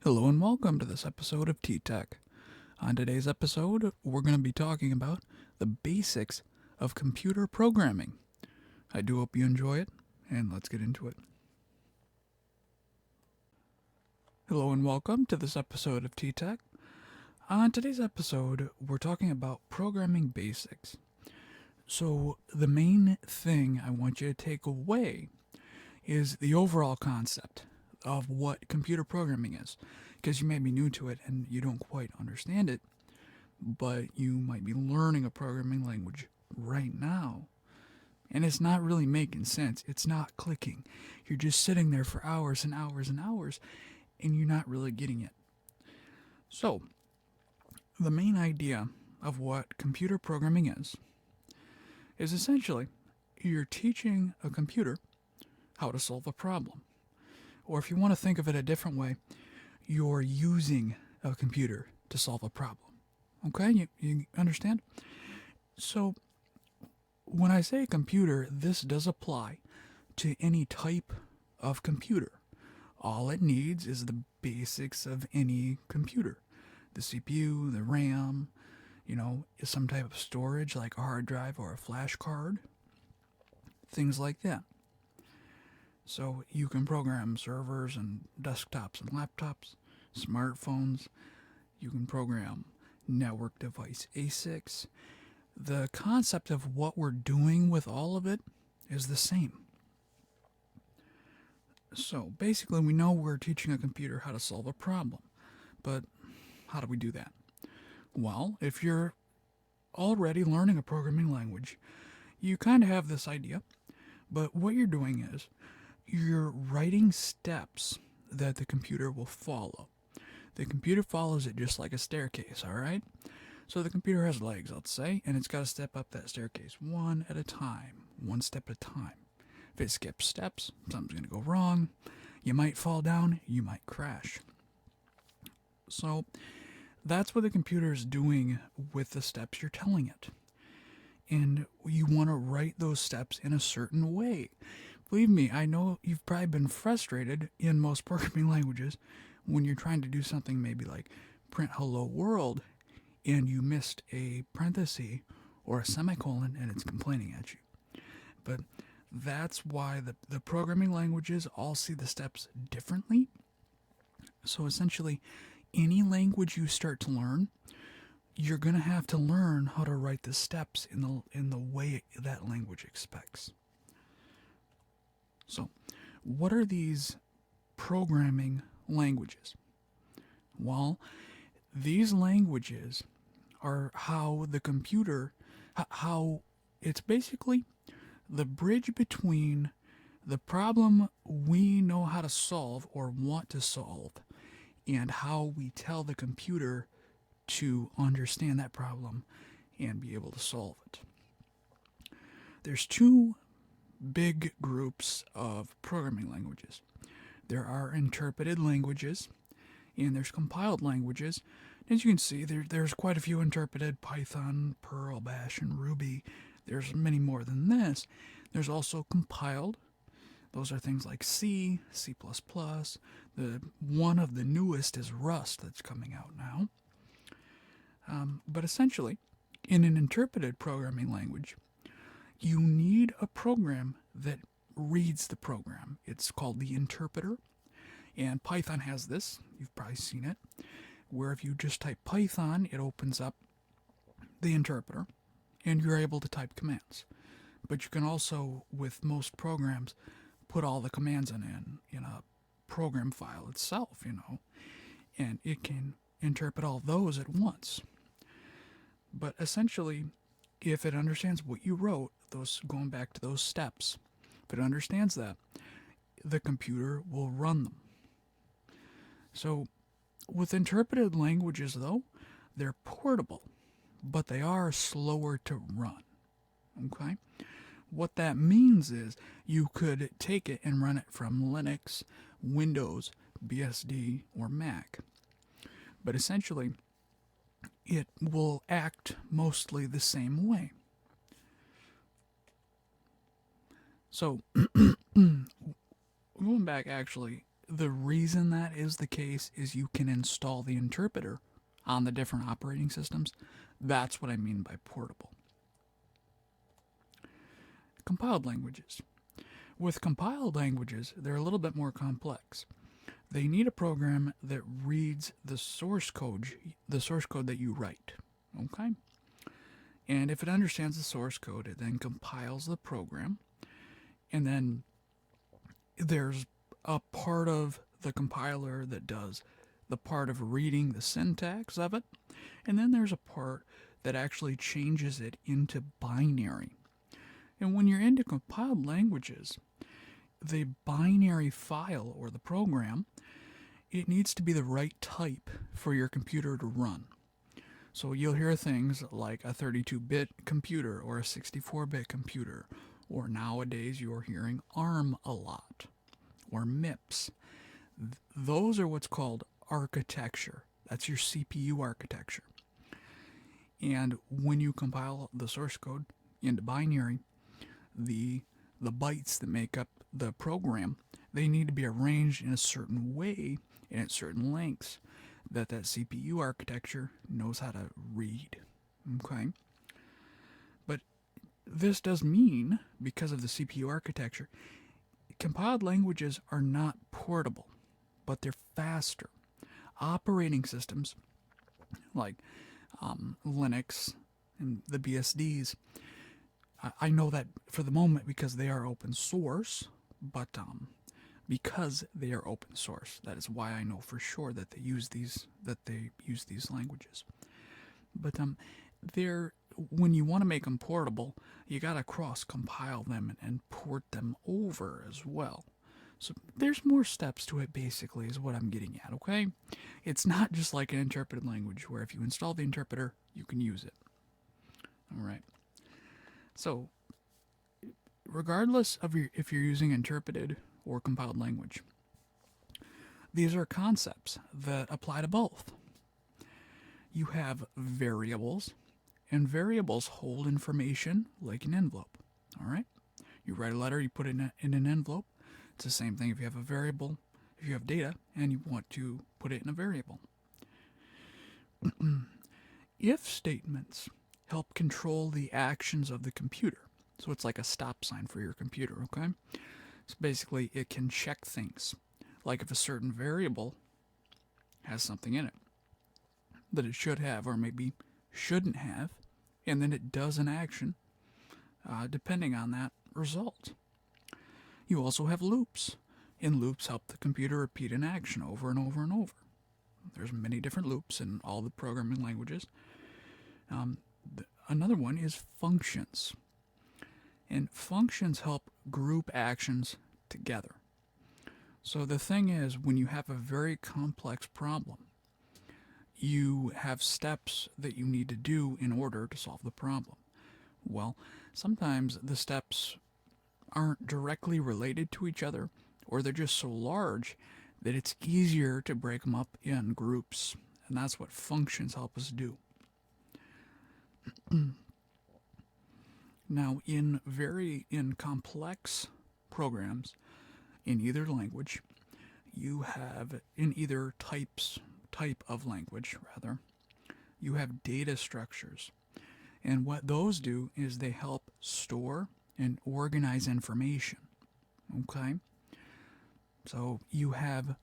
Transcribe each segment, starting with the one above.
Hello and welcome to this episode of T-Tech. On today's episode, we're going to be talking about the basics of computer programming. I do hope you enjoy it, and let's get into it. Hello and welcome to this episode of T-Tech. On today's episode, we're talking about programming basics. So the main thing I want you to take away is the overall concept of what computer programming is, because you may be new to it and you don't quite understand it, but you might be learning a programming language right now and it's not really making sense. It's not clicking. You're just sitting there for hours and hours and hours and you're not really getting it. So, the main idea of what computer programming is essentially you're teaching a computer how to solve a problem. Or if you want to think of it a different way, you're using a computer to solve a problem. Okay? You understand? So, when I say computer, this does apply to any type of computer. All it needs is the basics of any computer. The CPU, the RAM, some type of storage like a hard drive or a flash card. Things like that. So you can program servers and desktops and laptops, smartphones. You can program network device ASICs. The concept of what we're doing with all of it is the same. So basically, we know we're teaching a computer how to solve a problem. But how do we do that? Well, if you're already learning a programming language, you kind of have this idea. But what you're doing is you're writing steps that the computer will follow. The computer follows it just like a staircase, all right? So the computer has legs, let's say, and it's got to step up that staircase one at a time, one step at a time. If it skips steps, something's going to go wrong. You might fall down, you might crash. So that's what the computer is doing with the steps you're telling it. And you want to write those steps in a certain way. Believe me, I know you've probably been frustrated in most programming languages when you're trying to do something maybe like print hello world and you missed a parenthesis or a semicolon and it's complaining at you. But that's why the programming languages all see the steps differently. So essentially, any language you start to learn, you're going to have to learn how to write the steps in the way that language expects. So, what are these programming languages? Well, these languages are how the computer, how it's basically the bridge between the problem we know how to solve or want to solve and how we tell the computer to understand that problem and be able to solve it. There's two big groups of programming languages. There are interpreted languages and there's compiled languages. As you can see, there's quite a few interpreted: Python, Perl, Bash, and Ruby. There's many more than this. There's also compiled. Those are things like C, C++. One of the newest is Rust that's coming out now. But essentially, in an interpreted programming language, you need a program that reads the program. It's called the interpreter. And Python has this. You've probably seen it. Where if you just type Python, it opens up the interpreter and you're able to type commands. But you can also, with most programs, put all the commands in a program file itself, and it can interpret all those at once. But essentially, if it understands what you wrote, going back to those steps, if it understands that, the computer will run them. So, with interpreted languages, though, they're portable, but they are slower to run. Okay? What that means is you could take it and run it from Linux, Windows, BSD, or Mac. But essentially, it will act mostly the same way. So, going back actually, the reason that is the case is you can install the interpreter on the different operating systems. That's what I mean by portable. Compiled languages. With compiled languages, they're a little bit more complex. They need a program that reads the source code that you write. Okay? And if it understands the source code, it then compiles the program. And then there's a part of the compiler that does the part of reading the syntax of it. And then there's a part that actually changes it into binary. And when you're into compiled languages, the binary file or the program, it needs to be the right type for your computer to run. So you'll hear things like a 32-bit computer or a 64-bit computer, or nowadays you're hearing ARM a lot, or MIPS. Those are what's called architecture. That's your CPU architecture. And when you compile the source code into binary, the bytes that make up the program, they need to be arranged in a certain way and at certain lengths that CPU architecture knows how to read. Okay? But this does mean, because of the CPU architecture, compiled languages are not portable, but they're faster. Operating systems like Linux and the BSDs, I know that for the moment because they are open source, but because they are open source, that is why I know for sure that they use these languages. But when you want to make them portable, you gotta cross compile them and port them over as well. So there's more steps to it, basically, is what I'm getting at. Okay, it's not just like an interpreted language where if you install the interpreter, you can use it. All right. So, regardless of if you're using interpreted or compiled language, these are concepts that apply to both. You have variables, and variables hold information like an envelope. All right? You write a letter, you put it in an envelope. It's the same thing if you have a variable, if you have data, and you want to put it in a variable. If statements help control the actions of the computer. So it's like a stop sign for your computer, okay? So basically, it can check things. Like if a certain variable has something in it that it should have or maybe shouldn't have, and then it does an action depending on that result. You also have loops, and loops help the computer repeat an action over and over and over. There's many different loops in all the programming languages. Another one is functions. And functions help group actions together. So the thing is, when you have a very complex problem, you have steps that you need to do in order to solve the problem. Well, sometimes the steps aren't directly related to each other, or they're just so large that it's easier to break them up in groups. And that's what functions help us do. Now, in complex programs, in either language, you have, in either type of language, rather, you have data structures. And what those do is they help store and organize information. Okay? So you have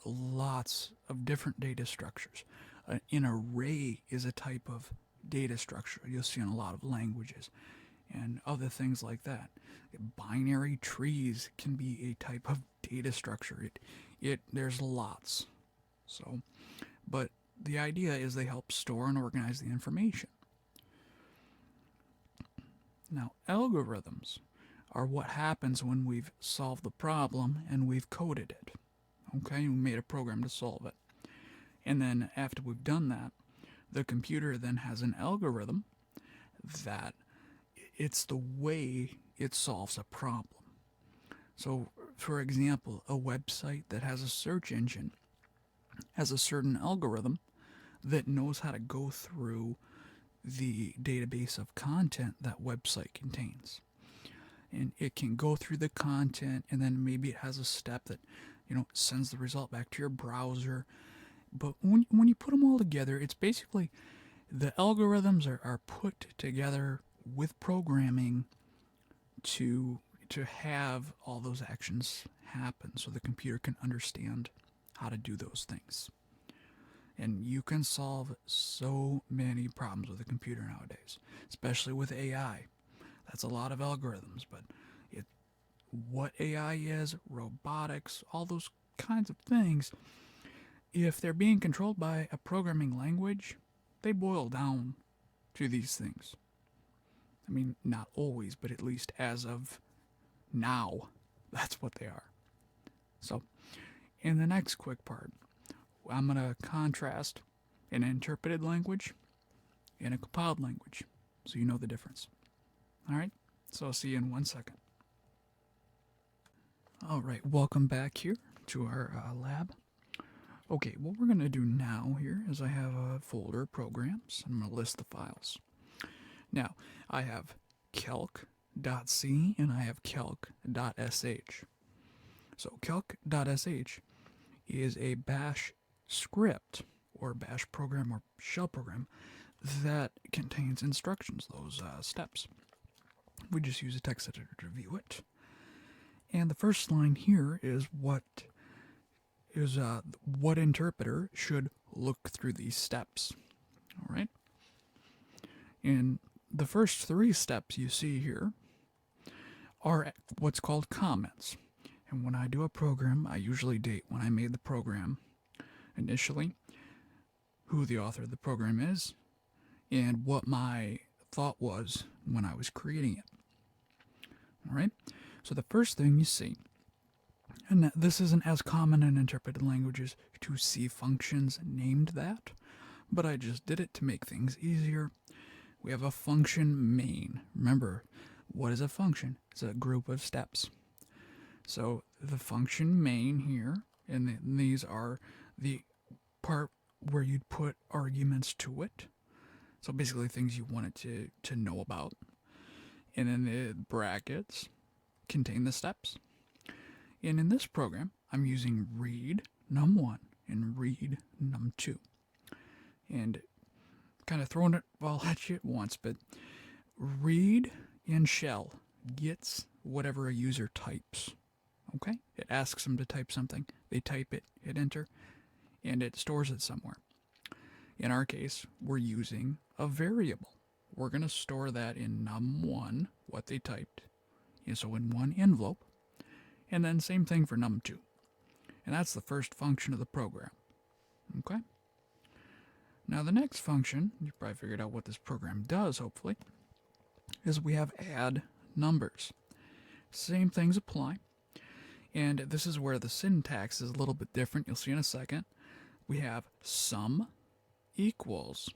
lots of different data structures. An array is a type of data structure you'll see in a lot of languages and other things like that. Binary trees can be a type of data structure. There's lots. So, but the idea is they help store and organize the information. Now, algorithms are what happens when we've solved the problem and we've coded it. Okay, we made a program to solve it. And then after we've done that, the computer then has an algorithm that it's the way it solves a problem. So, for example, a website that has a search engine has a certain algorithm that knows how to go through the database of content that website contains. And it can go through the content, and then maybe it has a step that sends the result back to your browser. But when you put them all together, it's basically the algorithms are put together with programming to have all those actions happen so the computer can understand how to do those things. And you can solve so many problems with a computer nowadays, especially with AI. That's a lot of algorithms, but what AI is, robotics, all those kinds of things, if they're being controlled by a programming language, they boil down to these things. I mean, not always, but at least as of now, that's what they are. So, in the next quick part, I'm going to contrast an interpreted language and a compiled language so you know the difference. Alright, so I'll see you in 1 second. Alright, welcome back here to our lab. Okay, what we're going to do now here is I have a folder of programs. I'm going to list the files. Now, I have calc.c and I have calc.sh. So calc.sh is a bash script or bash program or shell program that contains instructions, those steps. We just use a text editor to view it. And the first line here is what interpreter should look through these steps. All right. And the first 3 steps you see here are what's called comments. And when I do a program, I usually date when I made the program initially, who the author of the program is, and what my thought was when I was creating it. All right. So the first thing you see, and this isn't as common in interpreted languages to see functions named that, but I just did it to make things easier. We have a function main. Remember, what is a function? It's a group of steps. So the function main here, and these are the part where you'd put arguments to it. So basically things you wanted to know about. And then the brackets contain the steps. And in this program, I'm using read num1 and read num2. And kind of throwing it all at you at once, but read in shell gets whatever a user types. Okay? It asks them to type something. They type it, hit enter, and it stores it somewhere. In our case, we're using a variable. We're going to store that in num1, what they typed, and so in one envelope, and then same thing for num2. And that's the first function of the program. Okay? Now the next function, you probably figured out what this program does, hopefully, is we have add numbers. Same things apply. And this is where the syntax is a little bit different. You'll see in a second. We have sum equals,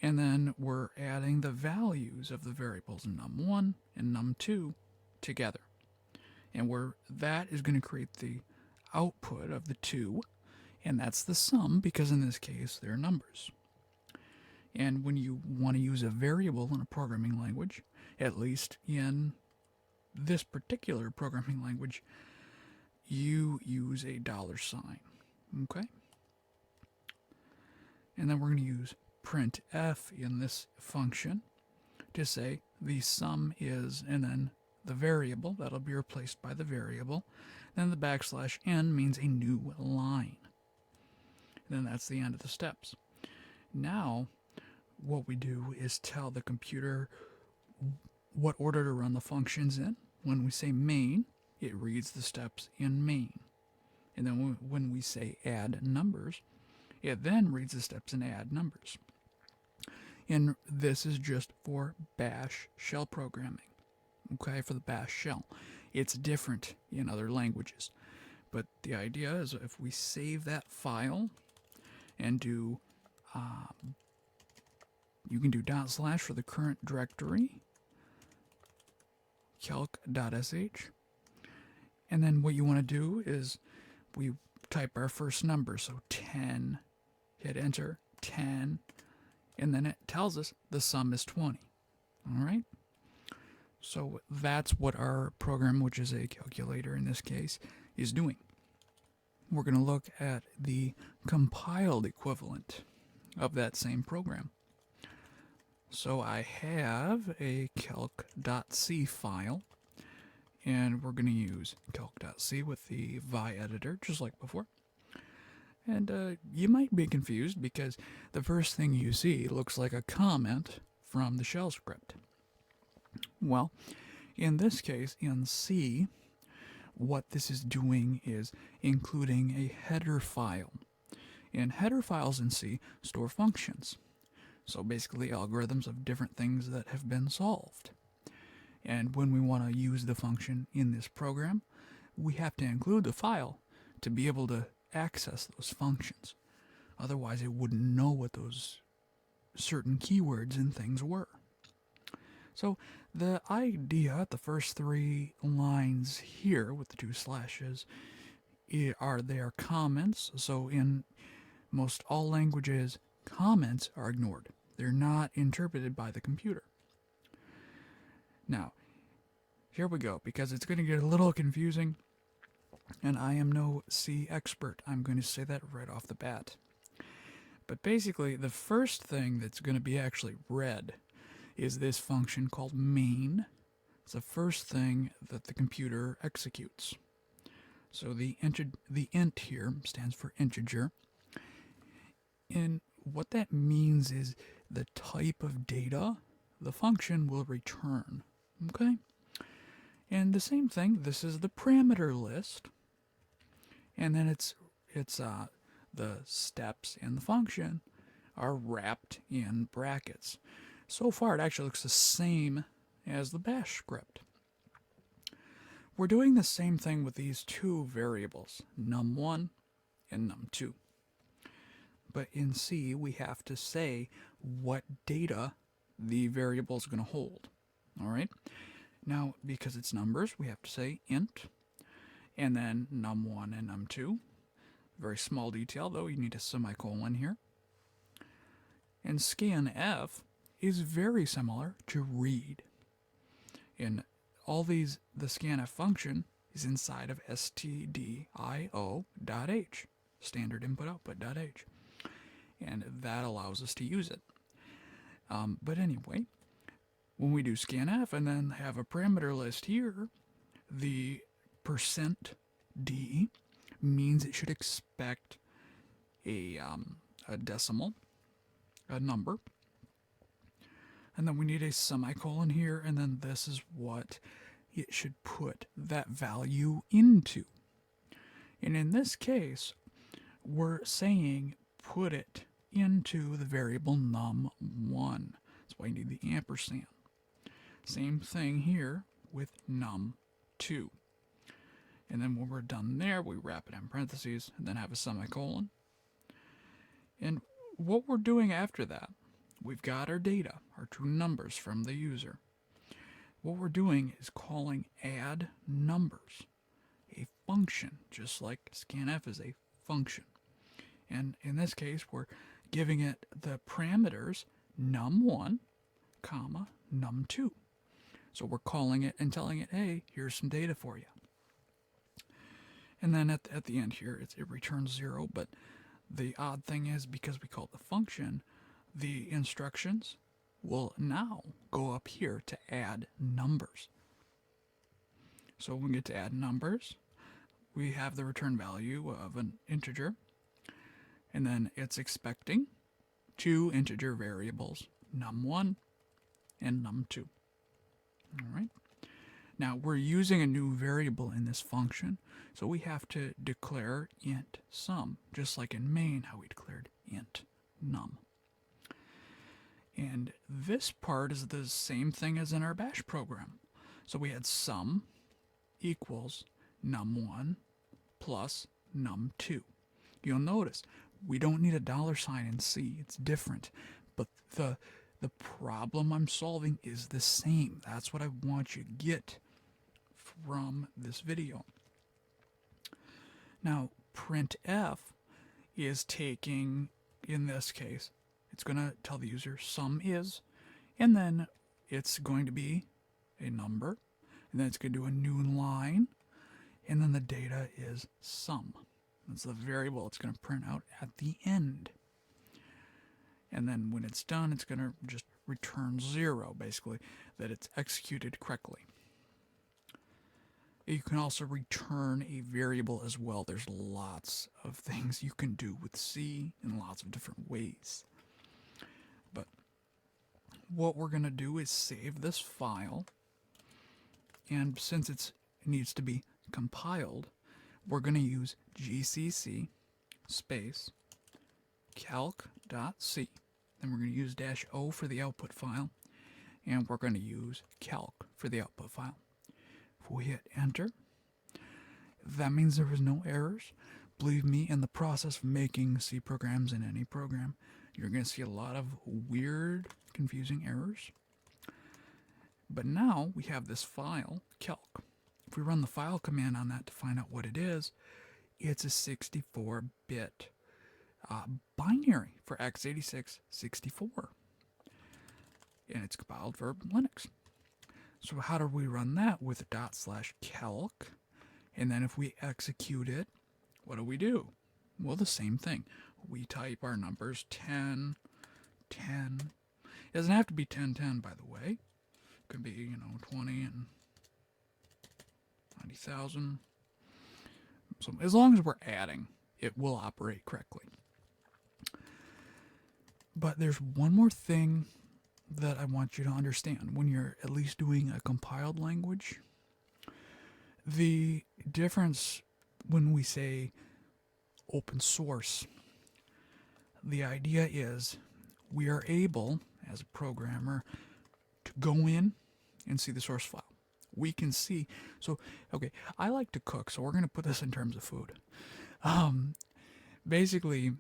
and then we're adding the values of the variables num1 and num2 together. And that is going to create the output of the 2, and that's the sum because in this case they're numbers. And when you want to use a variable in a programming language, at least in this particular programming language, you use a $sign. Okay? And then we're going to use printf in this function to say the sum is, and then the variable, that'll be replaced by the variable. Then the \n means a new line. And then that's the end of the steps. Now, what we do is tell the computer what order to run the functions in. When we say main, it reads the steps in main. And then when we say add numbers, it then reads the steps in add numbers. And this is just for bash shell programming. Okay, for the bash shell. It's different in other languages. But the idea is if we save that file and do, you can do / for the current directory, calc.sh, and then what you want to do is we type our first number, so 10, hit enter, 10, and then it tells us the sum is 20. All right? So that's what our program, which is a calculator in this case, is doing. we're going to look at the compiled equivalent of that same program. So I have a calc.c file, and we're going to use calc.c with the vi editor, just like before. And you might be confused because the first thing you see looks like a comment from the shell script. Well, in this case, in C, what this is doing is including a header file. And header files in C store functions. So basically algorithms of different things that have been solved. And when we want to use the function in this program, we have to include the file to be able to access those functions. Otherwise, it wouldn't know what those certain keywords and things were. So the idea, the first three lines here with the two slashes, are their comments. So in most all languages, comments are ignored. They're not interpreted by the computer. Now, here we go, because it's going to get a little confusing, and I am no C expert. I'm going to say that right off the bat. But basically, the first thing that's going to be actually read is this function called main. It's the first thing that the computer executes. So the int here stands for integer. And what that means is the type of data the function will return. Okay? And the same thing, this is the parameter list. And then it's the steps in the function are wrapped in brackets. So far, it actually looks the same as the bash script. We're doing the same thing with these two variables, num1 and num2. But in C, we have to say what data the variable is going to hold. All right? Now, because it's numbers, we have to say int, and then num1 and num2. Very small detail, though. You need a semicolon here. And scanf is very similar to read. In all these, the scanf function is inside of stdio.h, standard input output.h. And that allows us to use it. But anyway, when we do scanf and then have a parameter list here, the %d means it should expect a decimal, a number. And then we need a semicolon here, and then this is what it should put that value into. And in this case, we're saying put it into the variable num1. That's why you need the ampersand. Same thing here with num2. And then when we're done there, we wrap it in parentheses and then have a semicolon. And what we're doing after that, we've got our data, our two numbers from the user. What we're doing is calling add numbers, a function, just like scanf is a function. And in this case, we're giving it the parameters num1, comma, num2. So we're calling it and telling it, hey, here's some data for you. And then at the end here, it returns 0, but the odd thing is, because we call it the function, the instructions will now go up here to add numbers. So when we get to add numbers, we have the return value of an integer, and then it's expecting two integer variables, num1 and num2. All right. Now we're using a new variable in this function, so we have to declare int sum, just like in main how we declared int num. And this part is the same thing as in our bash program. So we had sum equals num1 plus num2. You'll notice we don't need a $sign in C. It's different. But the problem I'm solving is the same. That's what I want you to get from this video. Now, printf is taking, in this case, it's going to tell the user sum is, and then it's going to be a number, and then it's going to do a new line, and then the data is sum. That's the variable it's going to print out at the end. And then when it's done, it's going to just return 0, basically, that it's executed correctly. You can also return a variable as well. There's lots of things you can do with C in lots of different ways. But what we're going to do is save this file. And since it needs to be compiled, we're going to use gcc space calc.c. Then we're going to use -o for the output file. And we're going to use calc for the output file. If we hit enter, that means there is no errors. Believe me, in the process of making C programs in any program, you're going to see a lot of weird, confusing errors. But now we have this file, calc. If we run the file command on that to find out what it is, it's a 64-bit binary for x86 64. And it's compiled for Linux. So how do we run that? With /calc. And then if we execute it, what do? Well, the same thing. We type our numbers 10, 10. It doesn't have to be 10, 10, by the way. It could be, 20 and 90,000. So as long as we're adding, it will operate correctly. But there's one more thing that I want you to understand when you're at least doing a compiled language. The difference when we say open source, the idea is we are able, as a programmer, to go in and see the source file. We can see, so, okay, I like to cook, so we're going to put this in terms of food. Basically,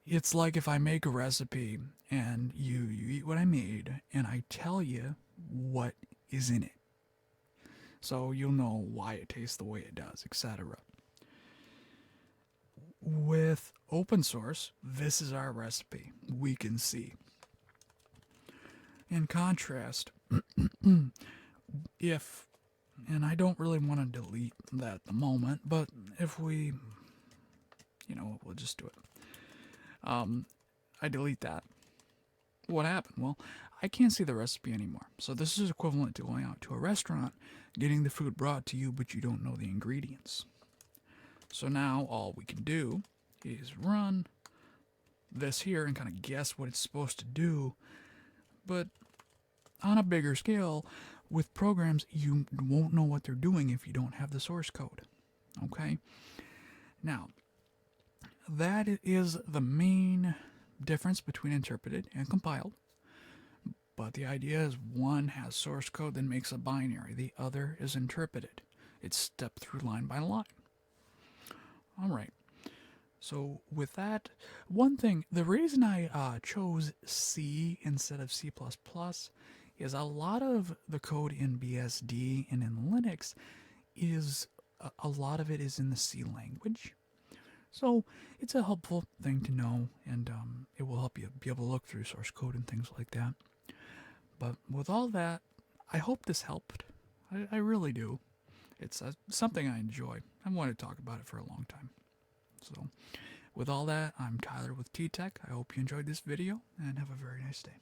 it's like if I make a recipe and you eat what I made and I tell you what is in it. So you'll know why it tastes the way it does, etc. With open source, this is our recipe. We can see. In contrast, if, and I don't really want to delete that at the moment, but if we, we'll just do it. I delete that. What happened? Well, I can't see the recipe anymore. So this is equivalent to going out to a restaurant, getting the food brought to you, but you don't know the ingredients. So now all we can do is run this here and kind of guess what it's supposed to do. But on a bigger scale, with programs, you won't know what they're doing if you don't have the source code. Okay? Now, that is the main difference between interpreted and compiled. But the idea is one has source code that makes a binary. The other is interpreted. It's stepped through line by line. All right. So with that, one thing, the reason I chose C instead of C++ is a lot of the code in BSD and in Linux is, a lot of it is in the C language. So it's a helpful thing to know, and it will help you be able to look through source code and things like that. But with all that, I hope this helped. I really do. It's something I enjoy. I've wanted to talk about it for a long time. So with all that, I'm Tyler with T-Tech. I hope you enjoyed this video, and have a very nice day.